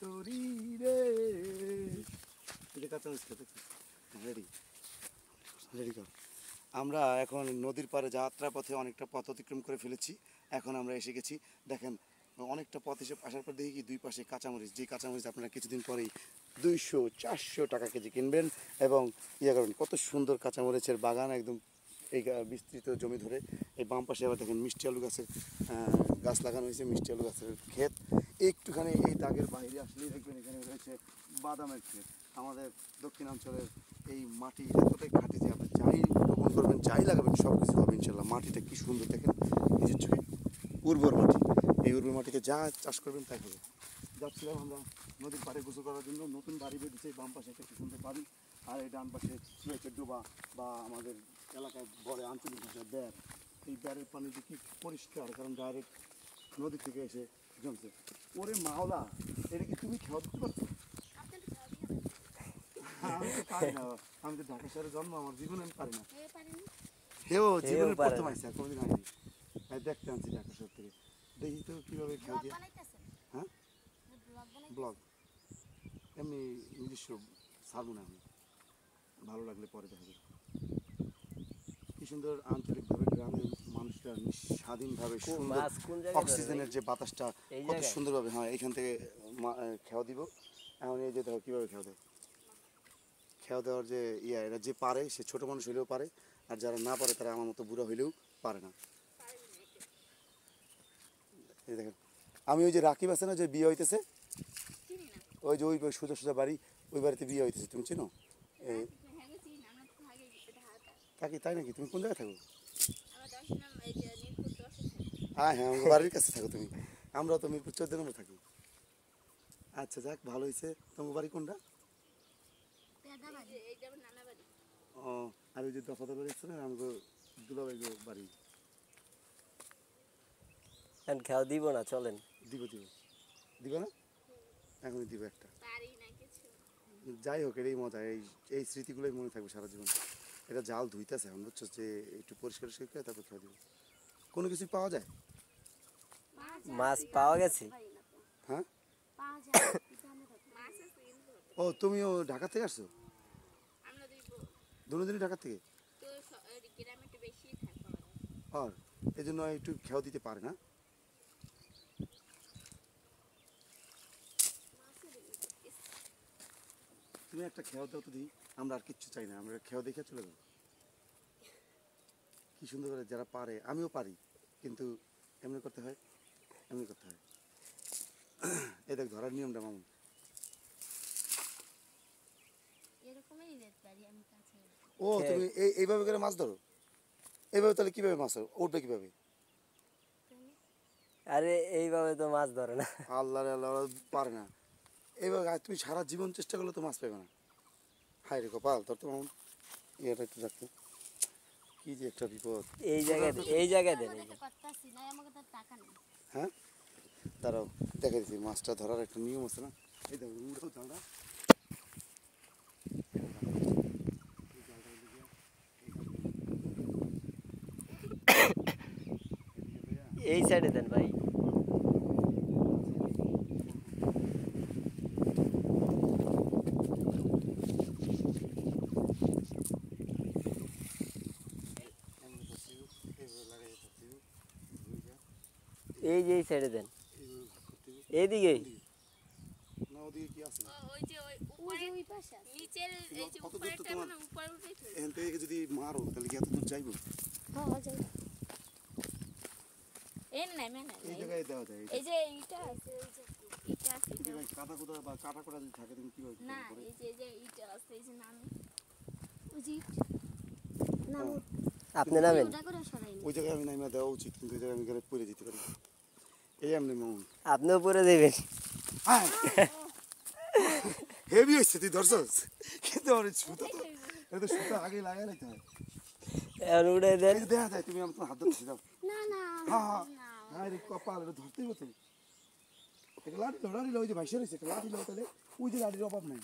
শরীরে এটা কাঁচামরিচ খেতে রেডি রেডি কর। আমরা এখন নদীর পাড়ে যাত্রা পথে অনেকটা পথ অতিক্রম করে ফেলেছি। এখন আমরা এসে গেছি। দেখেন অনেকটা পথ এসে আসার পর দেখি কি দুই পাশে কাঁচামরিচ, যে কাঁচামরিচ আপনারা কিছুদিন পরেই 200-400 টাকা কেজি কিনবেন এবং ইয়ে করবেন। কত সুন্দর কাঁচামরিচের বাগান, একদম এই বিস্তৃত জমি ধরে। এই বাম পাশে আবার দেখেন মিষ্টি আলু গাছের গাছ লাগানো হয়েছে, মিষ্টি আলু গাছের ক্ষেত। একটুখানি এই দাগের বাইরে আসলেই দেখবেন এখানে রয়েছে বাদামের ক্ষেত। আমাদের দক্ষিণাঞ্চলের এই মাটি এতটাই খাঁটি যে আপনি যাই রোপণ করবেন, যাই লাগাবেন সব কিছু হবে ইনশাল্লাহ। মাটিটা কী সুন্দর দেখেন, নিজের চোখে উর্বর মাটি। এই উর্বর মাটিতে যা চাষ করবেন তাই হবে। যাচ্ছিলাম আমরা নদীর পাড়ে গোসল করার জন্য। নতুন বাড়ি বেঁধেছে, বাম পাশে একটা সুন্দর বাড়ি, আর এই ডান পাশে রয়েছে ডোবা বা আমাদের এলাকায় বলে আঞ্চলিক ভাষায় ব্যার। এই ব্যারের পানি দেখি পরিষ্কার, কারণ ডাইরেক্ট নদী থেকে এসে জমছে। ওরে মাওলা, এটা কি তুমি খেয়াল করতে পারছো? আমি তো পারি না, আমি তো ঢাকা শহরে জন্ম, আমার জীবনে আমি পারি না। হেও জীবনে প্রথম আসছে, কোনোদিন হয়নি। দেখতে আনছি ঢাকা শহর থেকে, দেখি তো কীভাবে খেয়াল দিয়ে। হ্যাঁ, ব্লগ এমনি নিজস্ব ছাড়বো না আমি, ভালো লাগলে পরে দেখা যাবে। কি সুন্দর আঞ্চলিকভাবে গ্রামের মানুষরা স্বাধীনভাবে অক্সিজেনের যে বাতাসটা কত সুন্দরভাবে। হ্যাঁ, এইখান থেকে খেয়া দিব। এখন এই যে দেখো কীভাবে খেয়া দেয়। খেয়া দেওয়ার যে এরা যে পারে সে ছোটো মানুষ হইলেও পারে, আর যারা না পারে তারা আমার মতো বুড়া হইলেও পারে না। এই দেখেন, আমি ওই যে রাকিব আছে না, যে বিয়ে হইতেছে, ওই যে ওই সোজা সোজা বাড়ি, ওই বাড়িতে বিয়ে হইতেছে, তুমি চিনো? কাকি তাই নাকি? তুমি কোন জায়গায় থাকো? হ্যাঁ হ্যাঁ, আমার বাড়ির কাছে থাকো তুমি। আমরাও তো মিরপুর 14 নম্বর থাকি। আচ্ছা যাক, ভালো হয়েছে। তোমার বাড়ি কোনটা? ও, আর ওই যে দফাদার বাড়ি আছে না, আমাকে দুলাভাই বাড়ি। খেয়াল দিব না, চলেন। দিব দিব দিব না, এখনই দিব একটা। যাই হোক, এটাই মজা, এই স্মৃতিগুলোই মনে থাকবে সারা জীবন। এটা জাল ধুইতেছে এখন, বুঝছো, যে একটু পরিষ্কার করে তারপর খেয়ে দিব। কোনো কিছু পাওয়া যায়? মাছ পাওয়া গেছে। হ্যাঁ, ও তুমিও ঢাকা থেকে আসছো? দুদিনই ঢাকা থেকে। আর এই জন্য একটু খেয়াল দিতে পারে না। তুমি একটা খেয়াল দাও তো দিই, আমরা আর কিচ্ছু চাই না, আমরা খেয়াল দেখে চলে যাবো। কি সুন্দর করে যারা পারে, আমিও পারি, কিন্তু এমনি করতে হয়, এমনি করতে হয়। এই দেখ ধরার নিয়মটা মামুন। ও তুমি এইভাবে করে মাছ ধরো? এইভাবে তাহলে কিভাবে মাছ ধরো, উঠবে কিভাবে? আরে এইভাবে তো মাছ ধরে না। আল্লাহ আল্লাহ, পারে না এইভাবে। তুমি সারা জীবন চেষ্টা করলে তো মাছ পাবে না। হায় রে কপাল তোর তো মামুন। এটা একটু রাখতো, কি যে একটা বিপদ। এই জায়গায় দেন। হ্যাঁ, দাঁড়াও দেখে দিচ্ছি। মাছটা ধরার একটা নিয়ম আছে না। এই দেখো উঠাও জালটা। এই সাইডে দেন ভাই। এই যে এই সাইডে দেন, এইদিকে। না ওদিকে কি আছে? এখান থেকে যদি মারো তাহলে কি এত দূর যাইব? এই জায়গায় দেওয়া যায়। এই যে এইটা আছে, এইটা আছে, কাটা কোটা বা কাটা কোটা যদি থাকে তুমি কিভাবে? না এই যে এইটা আছে, এই যে নামে ওই যে নাম, আপনি নামেন। ওই জায়গায় আমি নামে দেওয়া উচিত, কিন্তু ওই জায়গায় আমি গেলে পড়ে যেতে পারি। এই এমনি মামুন, আপনিও পরে দেবেন। হ্যাঁ হেভি হয়েছে, তুই ধরছস, কিন্তু আমার সুতা তো, এটা সুতা আগে লাগাই লাইতে হয়। এখন উঠে দেন। দেখা যায়, তুমি আমার হাত ধরতেছি দাও। হ্যাঁ হ্যাঁ হ্যাঁ, রে কপাল, এটা ধরতেই হতো। এটা লাঠি লো, ওই যে ভাইসা রয়েছে, একটা লাঠি লো, তাহলে ওই যে লাঠির অভাব নাই।